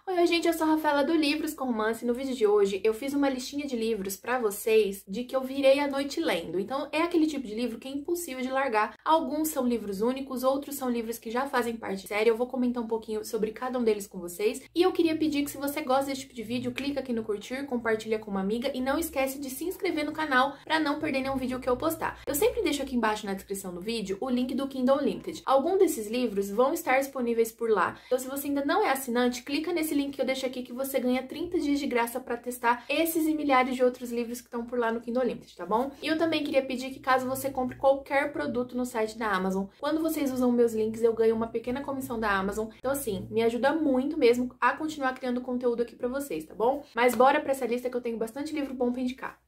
Oi, gente, eu sou a Rafaela do Livros com Romance e no vídeo de hoje eu fiz uma listinha de livros pra vocês de que eu virei a noite lendo. Então é aquele tipo de livro que é impossível de largar. Alguns são livros únicos, outros são livros que já fazem parte da série. Eu vou comentar um pouquinho sobre cada um deles com vocês. E eu queria pedir que se você gosta desse tipo de vídeo, clica aqui no curtir, compartilha com uma amiga e não esquece de se inscrever no canal pra não perder nenhum vídeo que eu postar. Eu sempre deixo aqui embaixo na descrição do vídeo o link do Kindle Unlimited. Alguns desses livros vão estar disponíveis por lá. Então se você ainda não é assinante, clica nesse link que eu deixo aqui que você ganha 30 dias de graça para testar esses e milhares de outros livros que estão por lá no Kindle Unlimited, tá bom? E eu também queria pedir que caso você compre qualquer produto no site da Amazon, quando vocês usam meus links, eu ganho uma pequena comissão da Amazon. Então assim, me ajuda muito mesmo a continuar criando conteúdo aqui para vocês, tá bom? Mas bora para essa lista que eu tenho bastante livro bom para indicar.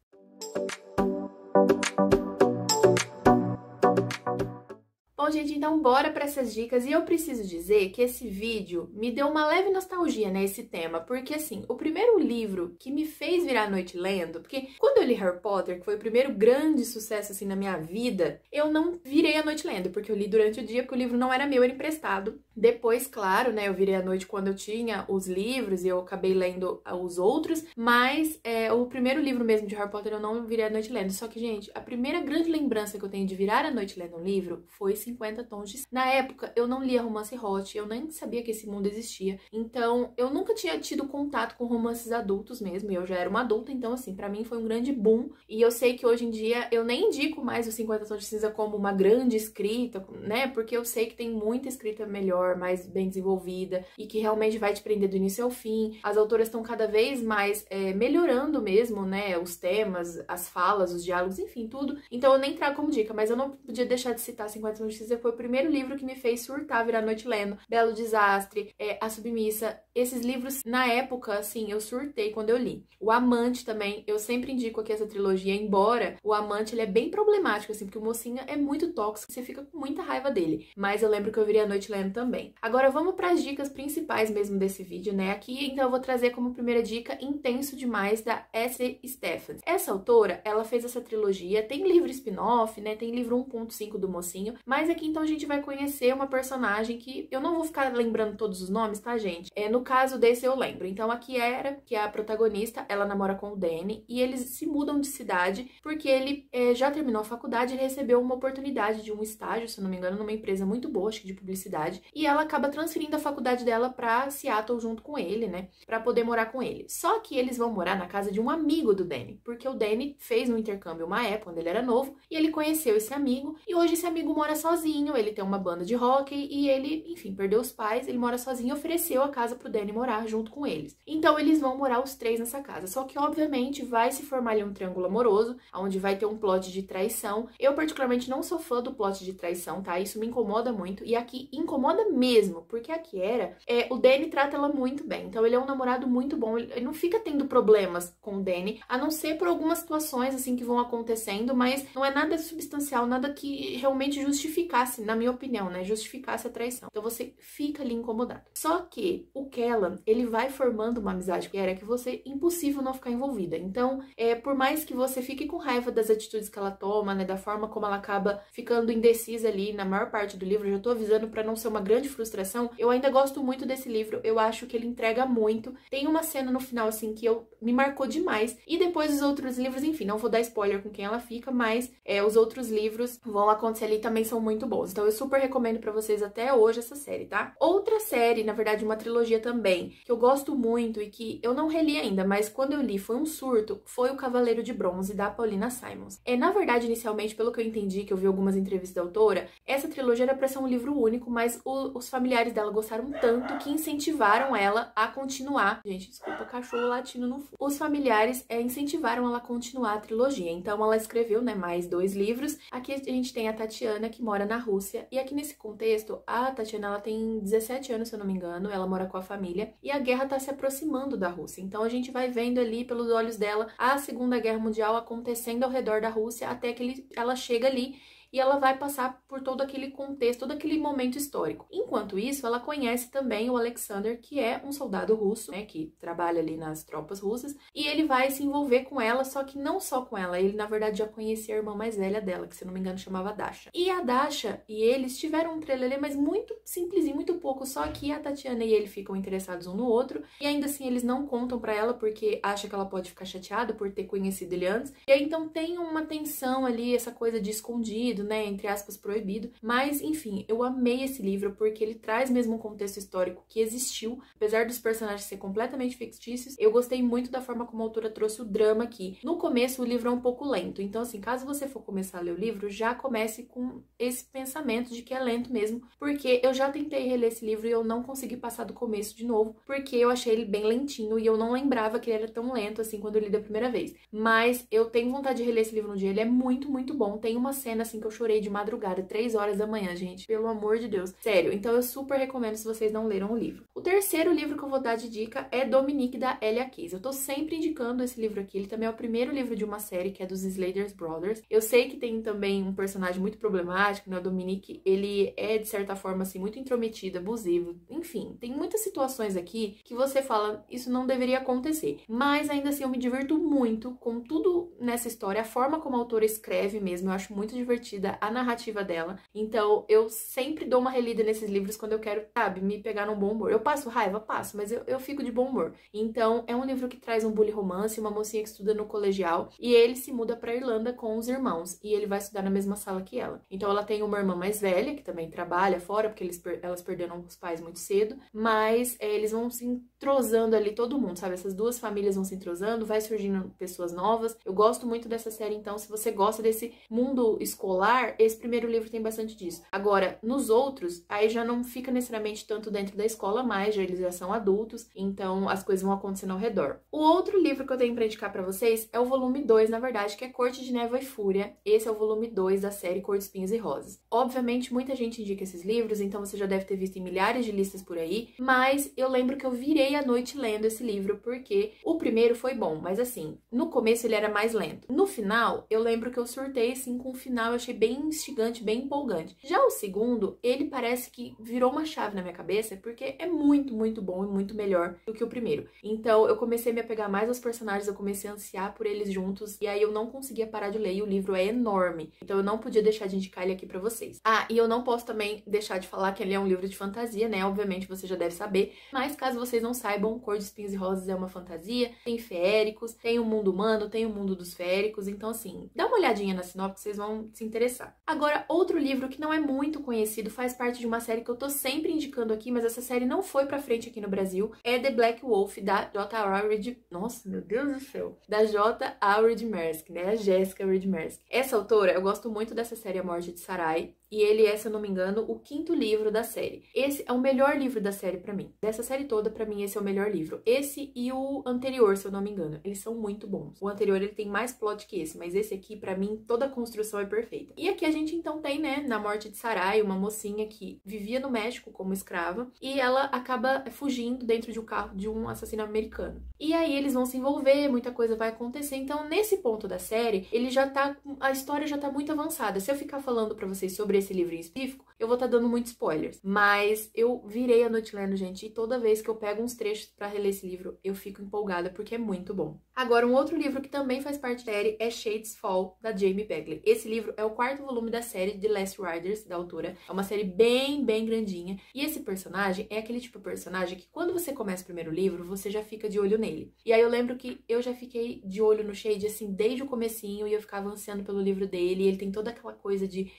Bom, gente, então bora para essas dicas. E eu preciso dizer que esse vídeo me deu uma leve nostalgia, né, esse tema. Porque, assim, o primeiro livro que me fez virar a noite lendo... Porque quando eu li Harry Potter, que foi o primeiro grande sucesso, assim, na minha vida, eu não virei a noite lendo, porque eu li durante o dia, porque o livro não era meu, era emprestado. Depois, claro, né, eu virei a noite quando eu tinha os livros e eu acabei lendo os outros. Mas o primeiro livro mesmo de Harry Potter eu não virei a noite lendo. Só que, gente, a primeira grande lembrança que eu tenho de virar a noite lendo um livro foi 50 Tons de Cinza. Na época, eu não lia romance hot, eu nem sabia que esse mundo existia. Então, eu nunca tinha tido contato com romances adultos mesmo, e eu já era uma adulta, então, assim, pra mim foi um grande boom. E eu sei que hoje em dia eu nem indico mais os 50 Tons de Cinza como uma grande escrita, né? Porque eu sei que tem muita escrita melhor, mais bem desenvolvida, e que realmente vai te prender do início ao fim. As autoras estão cada vez mais melhorando mesmo, né? Os temas, as falas, os diálogos, enfim, tudo. Então, eu nem trago como dica, mas eu não podia deixar de citar 50 Tons de Cinza. Foi o primeiro livro que me fez surtar, virar a noite lendo. Belo Desastre, A Submissa. Esses livros, na época, assim, eu surtei quando eu li. O Amante também, eu sempre indico aqui essa trilogia, embora o Amante, ele é bem problemático, assim, porque o mocinho é muito tóxico, você fica com muita raiva dele. Mas eu lembro que eu virei a noite lendo também. Agora vamos para as dicas principais mesmo desse vídeo, né? Aqui, então, eu vou trazer como primeira dica Intenso Demais, da S. Stephens. Essa autora, ela fez essa trilogia, tem livro spin-off, né? Tem livro 1.5 do mocinho, mas aqui então a gente vai conhecer uma personagem que eu não vou ficar lembrando todos os nomes, tá, gente? No caso desse eu lembro. Então a Kiera, que é a protagonista, ela namora com o Danny e eles se mudam de cidade porque ele já terminou a faculdade e recebeu uma oportunidade de um estágio, se eu não me engano, numa empresa muito boa, acho que de publicidade, e ela acaba transferindo a faculdade dela pra Seattle junto com ele, né? Pra poder morar com ele. Só que eles vão morar na casa de um amigo do Danny, porque o Danny fez um intercâmbio uma época, quando ele era novo, e ele conheceu esse amigo, e hoje esse amigo mora sozinho, ele tem uma banda de rock e ele, enfim, perdeu os pais, ele mora sozinho e ofereceu a casa pro Danny morar junto com eles. Então eles vão morar os três nessa casa, só que obviamente vai se formar ali um triângulo amoroso, onde vai ter um plot de traição. Eu particularmente não sou fã do plot de traição, tá? Isso me incomoda muito, e aqui incomoda mesmo, porque a Kiera, o Danny trata ela muito bem, então ele é um namorado muito bom, ele não fica tendo problemas com o Danny, a não ser por algumas situações assim que vão acontecendo, mas não é nada substancial, nada que realmente justificasse, na minha opinião, né, justificasse a traição. Então você fica ali incomodado. Só que o Kellan, ele vai formando uma amizade que era que você impossível não ficar envolvida. Então, por mais que você fique com raiva das atitudes que ela toma, né, da forma como ela acaba ficando indecisa ali na maior parte do livro, eu já tô avisando pra não ser uma grande frustração, eu ainda gosto muito desse livro, eu acho que ele entrega muito. Tem uma cena no final, assim, que me marcou demais, e depois os outros livros, enfim, não vou dar spoiler com quem ela fica, mas os outros livros vão acontecer ali e também são muito bons. Então eu super recomendo pra vocês até hoje essa série, tá? Outra série, na verdade uma trilogia também, que eu gosto muito e que eu não reli ainda, mas quando eu li foi um surto, foi O Cavaleiro de Bronze, da Paulina Simons. Na verdade, inicialmente, pelo que eu entendi, que eu vi algumas entrevistas da autora, essa trilogia era pra ser um livro único, mas os familiares dela gostaram tanto que incentivaram ela a continuar. Gente, desculpa, cachorro latindo no fundo. Os familiares incentivaram ela a continuar a trilogia, então ela escreveu, né, mais 2 livros. Aqui a gente tem a Tatiana, que mora na Rússia, e aqui nesse contexto, a Tatiana, ela tem 17 anos, se eu não me engano, ela mora com a família, e a guerra tá se aproximando da Rússia, então a gente vai vendo ali, pelos olhos dela, a Segunda Guerra Mundial acontecendo ao redor da Rússia, até que ela chega ali, e ela vai passar por todo aquele contexto, todo aquele momento histórico. Enquanto isso, ela conhece também o Alexander, que é um soldado russo, né, que trabalha ali nas tropas russas, e ele vai se envolver com ela, só que não só com ela, ele na verdade já conhecia a irmã mais velha dela, que se eu não me engano chamava Dasha. E a Dasha e eles tiveram um trelelê, mas muito simplesinho, muito pouco, só que a Tatiana e ele ficam interessados um no outro, e ainda assim eles não contam pra ela porque acha que ela pode ficar chateada por ter conhecido ele antes. E aí então tem uma tensão ali, essa coisa de escondido, né, entre aspas, proibido. Mas enfim, eu amei esse livro porque ele traz mesmo um contexto histórico que existiu, apesar dos personagens ser completamente fictícios. Eu gostei muito da forma como a autora trouxe o drama aqui. No começo o livro é um pouco lento, então assim, caso você for começar a ler o livro, já comece com esse pensamento de que é lento mesmo, porque eu já tentei reler esse livro e eu não consegui passar do começo de novo, porque eu achei ele bem lentinho e eu não lembrava que ele era tão lento assim quando eu li da primeira vez. Mas eu tenho vontade de reler esse livro um dia, ele é muito, muito bom. Tem uma cena assim que eu chorei de madrugada, 3 horas da manhã, gente, pelo amor de Deus. Sério, então eu super recomendo se vocês não leram o livro. O terceiro livro que eu vou dar de dica é Dominique, da Elia Case. Eu tô sempre indicando esse livro aqui, ele também é o primeiro livro de uma série que é dos Sladers Brothers. Eu sei que tem também um personagem muito problemático, né, o Dominique, ele é de certa forma assim muito intrometido, abusivo, enfim, tem muitas situações aqui que você fala, isso não deveria acontecer, mas ainda assim eu me divirto muito com tudo nessa história, a forma como a autora escreve mesmo, eu acho muito divertida a narrativa dela, então eu sempre dou uma relida nesses livros quando eu quero, sabe, me pegar num bom humor. Eu passo raiva? Passo, mas eu fico de bom humor. Então é um livro que traz um bully romance, uma mocinha que estuda no colegial, e ele se muda pra Irlanda com os irmãos, e ele vai estudar na mesma sala que ela. Então ela tem uma irmã mais velha, que também trabalha fora, porque elas perderam os pais muito cedo, mas eles vão se entrosando ali, todo mundo, sabe? Essas duas famílias vão se entrosando, vai surgindo pessoas novas. Eu gosto muito dessa série, então se você gosta desse mundo escolar, esse primeiro livro tem bastante disso. Agora, nos outros, aí já não fica necessariamente tanto dentro da escola mais, já eles já são adultos, então as coisas vão acontecendo ao redor. O outro livro que eu tenho pra indicar pra vocês é o volume 2, na verdade, que é Corte de Névoa e Fúria. Esse é o volume 2 da série Cor de Espinhos e Rosas. Obviamente, muita gente indica esses livros, então você já deve ter visto em milhares de listas por aí, mas eu lembro que eu virei a noite lendo esse livro, porque o primeiro foi bom, mas assim, no começo ele era mais lento. No final, eu lembro que eu surtei assim com o final, eu achei bem instigante, bem empolgante. Já o segundo, ele parece que virou uma chave na minha cabeça, porque é muito, muito bom e muito melhor do que o primeiro. Então, eu comecei a me apegar mais aos personagens, eu comecei a ansiar por eles juntos, e aí eu não conseguia parar de ler, e o livro é enorme. Então, eu não podia deixar de indicar ele aqui pra vocês. Ah, e eu não posso também deixar de falar que ele é um livro de fantasia, né? Obviamente, você já deve saber, mas caso vocês não saibam, Cor de Espinhos e Rosas é uma fantasia, tem feéricos, tem o mundo humano, tem o mundo dos feéricos, então assim, dá uma olhadinha na sinopse que vocês vão se interessar. Agora, outro livro que não é muito conhecido, faz parte de uma série que eu tô sempre indicando aqui, mas essa série não foi pra frente aqui no Brasil, é The Black Wolf, da J.R. Reid... Nossa, meu Deus do céu! Da J.R. Reid Maersk, né? A Jessica Reid Maersk. Essa autora, eu gosto muito dessa série A Morte de Sarai, e ele é, se eu não me engano, o 5º livro da série. Esse é o melhor livro da série pra mim. Dessa série toda, pra mim, esse é o melhor livro. Esse e o anterior, se eu não me engano. Eles são muito bons. O anterior, ele tem mais plot que esse, mas esse aqui, pra mim, toda a construção é perfeita. E aqui a gente, então, tem, né, na Morte de Sarai, uma mocinha que vivia no México como escrava, e ela acaba fugindo dentro de um carro de um assassino americano. E aí eles vão se envolver, muita coisa vai acontecer. Então, nesse ponto da série, ele já tá... a história já tá muito avançada. Se eu ficar falando pra vocês sobre esse livro em específico, eu vou estar dando muitos spoilers. Mas eu virei a noite lendo, gente, e toda vez que eu pego uns trechos pra reler esse livro, eu fico empolgada, porque é muito bom. Agora, um outro livro que também faz parte da série é Shades Fall, da Jamie Begley. Esse livro é o 4º volume da série The Last Riders, da autora. É uma série bem, bem grandinha. E esse personagem é aquele tipo de personagem que quando você começa o primeiro livro, você já fica de olho nele. E aí eu lembro que eu já fiquei de olho no Shade, assim, desde o comecinho, e eu ficava ansiando pelo livro dele. E ele tem toda aquela coisa de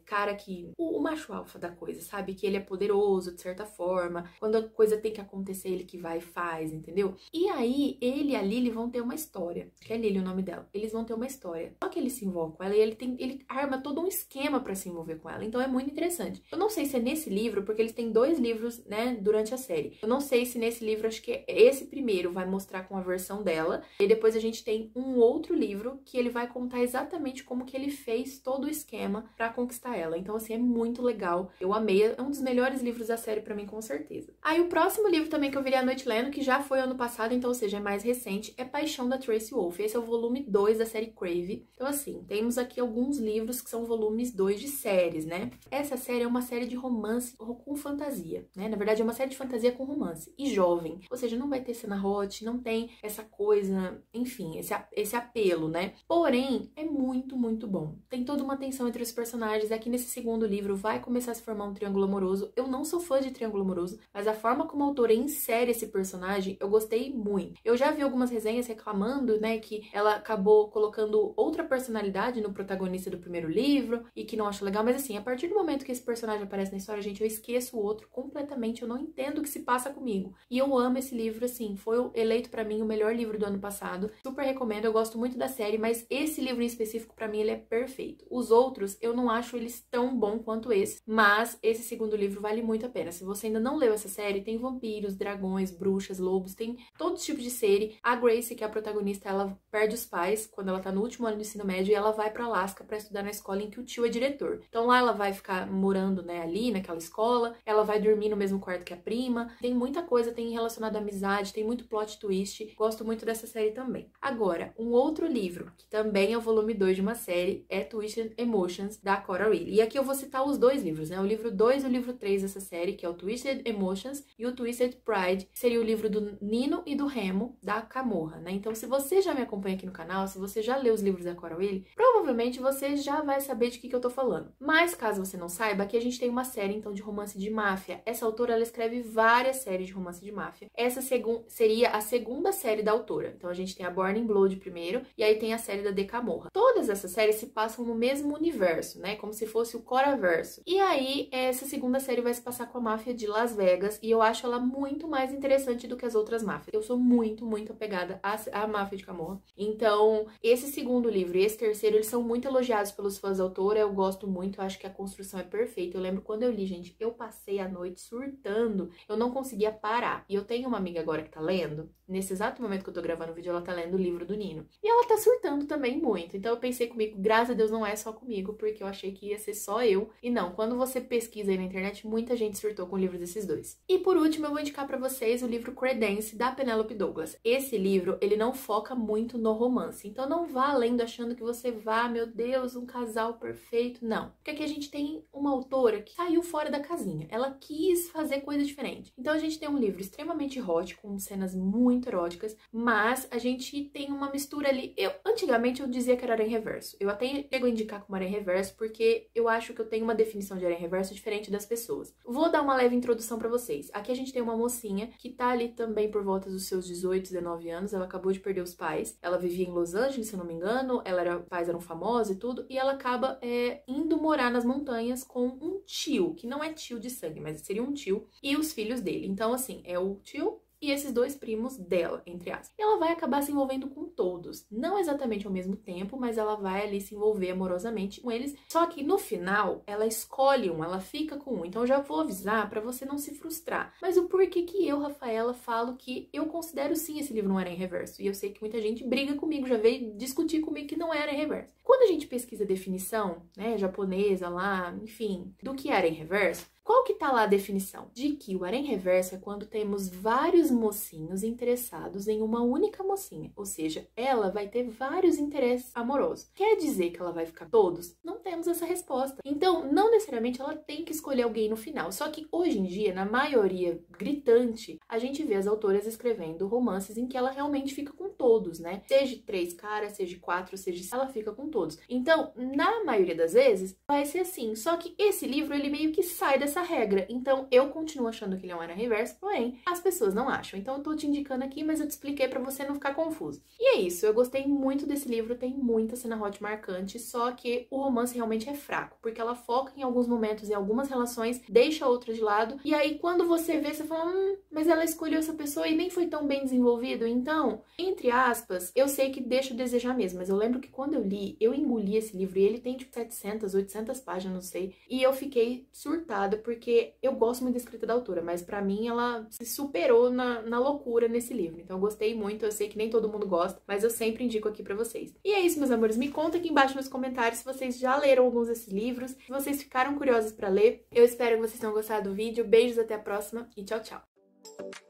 cara que... o macho alfa da coisa, sabe? Que ele é poderoso, de certa forma. Quando a coisa tem que acontecer, ele que vai e faz, entendeu? E aí, ele e a Lily vão ter uma história. Que é Lily o nome dela. Eles vão ter uma história. Só que ele se envolve com ela e ele arma todo um esquema pra se envolver com ela. Então é muito interessante. Eu não sei se é nesse livro, porque eles têm 2 livros, né, durante a série. Eu não sei se nesse livro, acho que esse primeiro vai mostrar com a versão dela. E depois a gente tem um outro livro que ele vai contar exatamente como que ele fez todo o esquema pra conquistar ela. Então, assim, é muito legal. Eu amei. É um dos melhores livros da série pra mim, com certeza. Aí, o próximo livro também que eu virei à noite lendo, que já foi ano passado, então, ou seja, é mais recente, é Paixão da Tracy Wolfe. Esse é o volume 2 da série Crave. Então, assim, temos aqui alguns livros que são volumes 2 de séries, né? Essa série é uma série de romance com fantasia, né? Na verdade, é uma série de fantasia com romance. E jovem. Ou seja, não vai ter cena hot, não tem essa coisa, enfim, esse apelo, né? Porém, é muito, muito bom. Tem toda uma tensão entre os personagens. Aqui nesse segundo livro vai começar a se formar um triângulo amoroso. Eu não sou fã de triângulo amoroso, mas a forma como a autora insere esse personagem, eu gostei muito. Eu já vi algumas resenhas reclamando, né, que ela acabou colocando outra personalidade no protagonista do primeiro livro e que não acho legal, mas assim, a partir do momento que esse personagem aparece na história, gente, eu esqueço o outro completamente, eu não entendo o que se passa comigo. E eu amo esse livro, assim, foi eleito pra mim o melhor livro do ano passado. Super recomendo, eu gosto muito da série, mas esse livro em específico pra mim ele é perfeito. Os outros eu não acho eles tão bom quanto esse, mas esse segundo livro vale muito a pena. Se você ainda não leu essa série, tem vampiros, dragões, bruxas, lobos, tem todo tipo de série. A Grace, que é a protagonista, ela perde os pais quando ela tá no último ano do ensino médio e ela vai pra Alaska pra estudar na escola em que o tio é diretor. Então lá ela vai ficar morando, né, ali naquela escola, ela vai dormir no mesmo quarto que a prima. Tem muita coisa, tem relacionado à amizade, tem muito plot twist. Gosto muito dessa série também. Agora, um outro livro, que também é o volume 2 de uma série, é Twisted Emotions, da Cora Reilly. E aqui eu vou citar os dois livros, né? O livro 2 e o livro 3 dessa série, que é o Twisted Emotions e o Twisted Pride, que seria o livro do Nino e do Remo, da Camorra, né? Então, se você já me acompanha aqui no canal, se você já leu os livros da Cora Reilly, provavelmente você já vai saber de que eu tô falando. Mas, caso você não saiba, aqui a gente tem uma série, então, de romance de máfia. Essa autora, ela escreve várias séries de romance de máfia. Essa seria a segunda série da autora. Então, a gente tem a Born in Blood primeiro, e aí tem a série da De Camorra. Todas essas séries se passam no mesmo universo, né? Como se fosse o Coraverso. E aí, essa segunda série vai se passar com a máfia de Las Vegas, e eu acho ela muito mais interessante do que as outras máfias. Eu sou muito, muito apegada à máfia de Camorra. Então, esse segundo livro e esse terceiro, eles são muito elogiados pelos fãs da autora. Eu gosto muito, eu acho que a construção é perfeita. Eu lembro quando eu li, gente, eu passei a noite surtando. Eu não conseguia parar. E eu tenho uma amiga agora que tá lendo. Nesse exato momento que eu tô gravando o vídeo, ela tá lendo o livro do Nino. E ela tá surtando também muito. Então eu pensei comigo, graças a Deus não é só comigo, porque eu achei que ia ser só eu. E não, quando você pesquisa aí na internet, muita gente surtou com o livro desses dois. E por último, eu vou indicar pra vocês o livro Credence, da Penélope Douglas. Esse livro, ele não foca muito no romance. Então não vá lendo achando que você vá, meu Deus, um casal perfeito. Não. Porque aqui a gente tem uma autora que saiu fora da casinha. Ela quis fazer coisa diferente. Então a gente tem um livro extremamente hot, com cenas muito eróticas, mas a gente tem uma mistura ali. Antigamente eu dizia que era aranha reverso. Eu até chego a indicar como aranha reverso porque eu acho que eu tenho uma definição de aranha reverso diferente das pessoas. Vou dar uma leve introdução pra vocês. Aqui a gente tem uma mocinha que tá ali também por volta dos seus 18, 19 anos. Ela acabou de perder os pais. Ela vivia em Los Angeles, se eu não me engano. Os pais eram famosos e tudo. E ela acaba indo morar nas montanhas com um tio, que não é tio de sangue, mas seria um tio, e os filhos dele. Então, assim, é o tio e esses dois primos dela, entre aspas. E ela vai acabar se envolvendo com todos. Não exatamente ao mesmo tempo, mas ela vai ali se envolver amorosamente com eles. Só que no final, ela escolhe um, ela fica com um. Então eu já vou avisar pra você não se frustrar. Mas o porquê que eu, Rafaela, falo que eu considero sim esse livro um aranha reverso. E eu sei que muita gente briga comigo, já veio discutir comigo que não é aranha reverso. Quando a gente pesquisa a definição, né, japonesa lá, enfim, do que é aranha reverso, qual que tá lá a definição? De que o harém reverso é quando temos vários mocinhos interessados em uma única mocinha. Ou seja, ela vai ter vários interesses amorosos. Quer dizer que ela vai ficar todos? Não temos essa resposta. Então, não necessariamente ela tem que escolher alguém no final. Só que hoje em dia, na maioria gritante, a gente vê as autoras escrevendo romances em que ela realmente fica com todos, né? Seja 3 caras, seja 4, seja... ela fica com todos. Então, na maioria das vezes, vai ser assim. Só que esse livro, ele meio que sai dessa regra. Então, eu continuo achando que ele é um aranha reverso, porém, as pessoas não acham. Então, eu tô te indicando aqui, mas eu te expliquei pra você não ficar confuso. E é isso, eu gostei muito desse livro, tem muita cena hot marcante, só que o romance realmente é fraco, porque ela foca em alguns momentos, em algumas relações, deixa a outra de lado, e aí quando você vê, você fala, mas ela escolheu essa pessoa e nem foi tão bem desenvolvido, então, entre entre aspas, eu sei que deixa a desejar mesmo, mas eu lembro que quando eu li, eu engoli esse livro e ele tem tipo 700, 800 páginas, não sei, e eu fiquei surtada porque eu gosto muito da escrita da autora, mas pra mim ela se superou na loucura nesse livro. Então eu gostei muito, eu sei que nem todo mundo gosta, mas eu sempre indico aqui pra vocês. E é isso, meus amores, me conta aqui embaixo nos comentários se vocês já leram alguns desses livros, se vocês ficaram curiosos pra ler. Eu espero que vocês tenham gostado do vídeo, beijos, até a próxima e tchau, tchau!